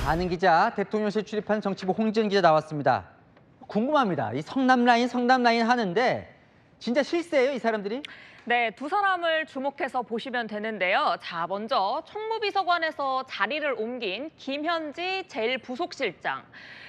아는 기자, 대통령실 출입한 정치부 홍지은 기자 나왔습니다. 궁금합니다. 이 성남 라인 하는데 진짜 실세예요, 이 사람들이? 네, 두 사람을 주목해서 보시면 되는데요. 자, 먼저 총무비서관에서 자리를 옮긴 김현지 제1부속실장,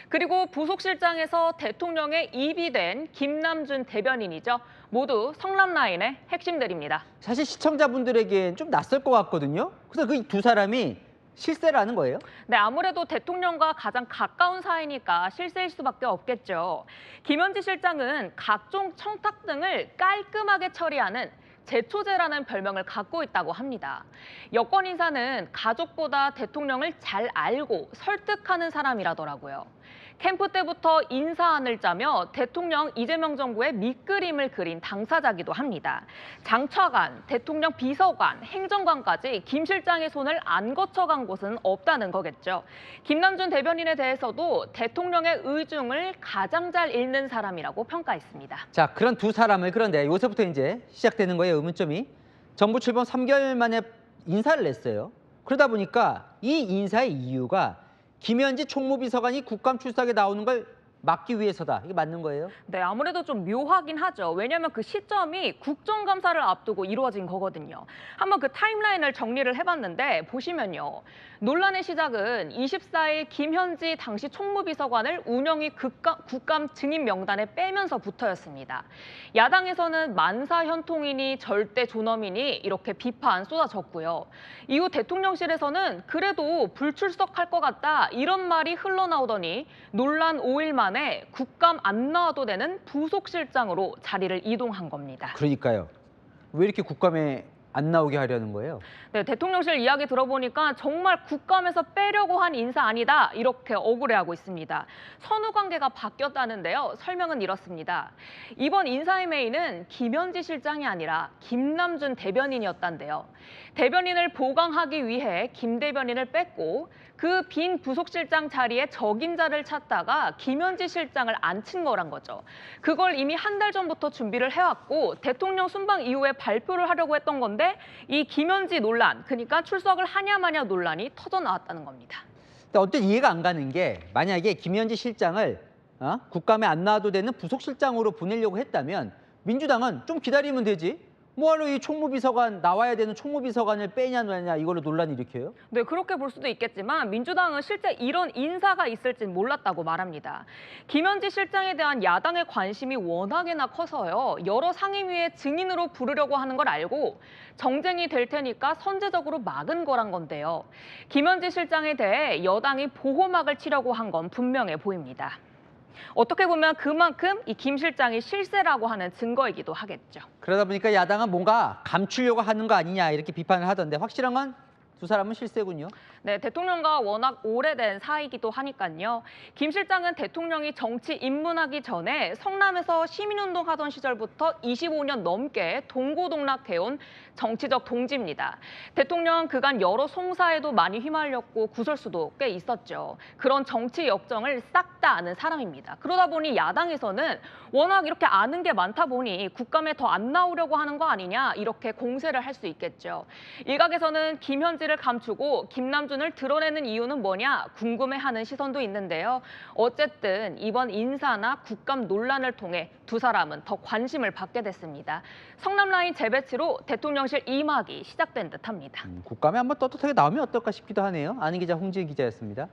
그리고 부속실장에서 대통령의 입이 된 김남준 대변인이죠. 모두 성남 라인의 핵심들입니다. 사실 시청자분들에겐 좀 낯설 것 같거든요. 그래서 그 두 사람이 실세라는 거예요? 네, 아무래도 대통령과 가장 가까운 사이니까 실세일 수밖에 없겠죠. 김현지 실장은 각종 청탁 등을 깔끔하게 처리하는 제초제라는 별명을 갖고 있다고 합니다. 여권 인사는 가족보다 대통령을 잘 알고 설득하는 사람이라더라고요. 캠프 때부터 인사안을 짜며 대통령 이재명 정부의 밑그림을 그린 당사자기도 합니다. 장차관, 대통령 비서관, 행정관까지 김 실장의 손을 안 거쳐간 곳은 없다는 거겠죠. 김남준 대변인에 대해서도 대통령의 의중을 가장 잘 읽는 사람이라고 평가했습니다. 자, 그런 두 사람을 그런데 요새부터 이제 시작되는 거예요, 의문점이. 정부 출범 3개월 만에 인사를 냈어요. 그러다 보니까 이 인사의 이유가 김현지 총무비서관이 국감 출석에 나오는 걸 막기 위해서다. 이게 맞는 거예요? 네, 아무래도 좀 묘하긴 하죠. 왜냐하면 그 시점이 국정감사를 앞두고 이루어진 거거든요. 한번 그 타임라인을 정리를 해봤는데 보시면요. 논란의 시작은 24일 김현지 당시 총무비서관을 운영위 국감 증인 명단에 빼면서부터였습니다. 야당에서는 만사현통이니 절대 존엄이니 이렇게 비판 쏟아졌고요. 이후 대통령실에서는 그래도 불출석할 것 같다 이런 말이 흘러나오더니 논란 5일 만에 국감 안 나와도 되는 부속실장으로 자리를 이동한 겁니다. 그러니까요. 왜 이렇게 국감에 안 나오게 하려는 거예요? 네, 대통령실 이야기 들어보니까 정말 국감에서 빼려고 한 인사 아니다 이렇게 억울해하고 있습니다. 선후 관계가 바뀌었다는데요. 설명은 이렇습니다. 이번 인사임에이는 김현지 실장이 아니라 김남준 대변인이었단데요. 대변인을 보강하기 위해 김 대변인을 뺐고 그 빈 부속실장 자리에 적임자를 찾다가 김현지 실장을 앉힌 거란 거죠. 그걸 이미 한 달 전부터 준비를 해왔고 대통령 순방 이후에 발표를 하려고 했던 건데 이 김현지 논란, 그러니까 출석을 하냐 마냐 논란이 터져 나왔다는 겁니다. 근데 어쨌든 이해가 안 가는 게 만약에 김현지 실장을 국감에 안 나와도 되는 부속실장으로 보내려고 했다면 민주당은 좀 기다리면 되지. 뭐하러 이 총무비서관 나와야 되는 총무비서관을 빼냐 마냐 이걸로 논란을 일으켜요? 네, 그렇게 볼 수도 있겠지만 민주당은 실제 이런 인사가 있을진 몰랐다고 말합니다. 김현지 실장에 대한 야당의 관심이 워낙에나 커서요. 여러 상임위의 증인으로 부르려고 하는 걸 알고 정쟁이 될 테니까 선제적으로 막은 거란 건데요. 김현지 실장에 대해 여당이 보호막을 치려고 한 건 분명해 보입니다. 어떻게 보면 그만큼 이 김 실장이 실세라고 하는 증거이기도 하겠죠. 그러다 보니까 야당은 뭔가 감추려고 하는 거 아니냐 이렇게 비판을 하던데 확실한 건 두 사람은 실세군요. 네, 대통령과 워낙 오래된 사이기도 하니까요. 김 실장은 대통령이 정치 입문하기 전에 성남에서 시민운동하던 시절부터 25년 넘게 동고동락해온 정치적 동지입니다. 대통령 그간 여러 송사에도 많이 휘말렸고 구설수도 꽤 있었죠. 그런 정치 역정을 싹 다 아는 사람입니다. 그러다 보니 야당에서는 워낙 이렇게 아는 게 많다 보니 국감에 더 안 나오려고 하는 거 아니냐 이렇게 공세를 할 수 있겠죠. 일각에서는 김현지를 감추고 김남준을 드러내는 이유는 뭐냐 궁금해하는 시선도 있는데요. 어쨌든 이번 인사나 국감 논란을 통해 두 사람은 더 관심을 받게 됐습니다. 성남 라인 재배치로 대통령실 임하기 시작된 듯합니다. 국감에 한번 떳떳하게 나오면 어떨까 싶기도 하네요. 아는 기자 홍지은 기자였습니다.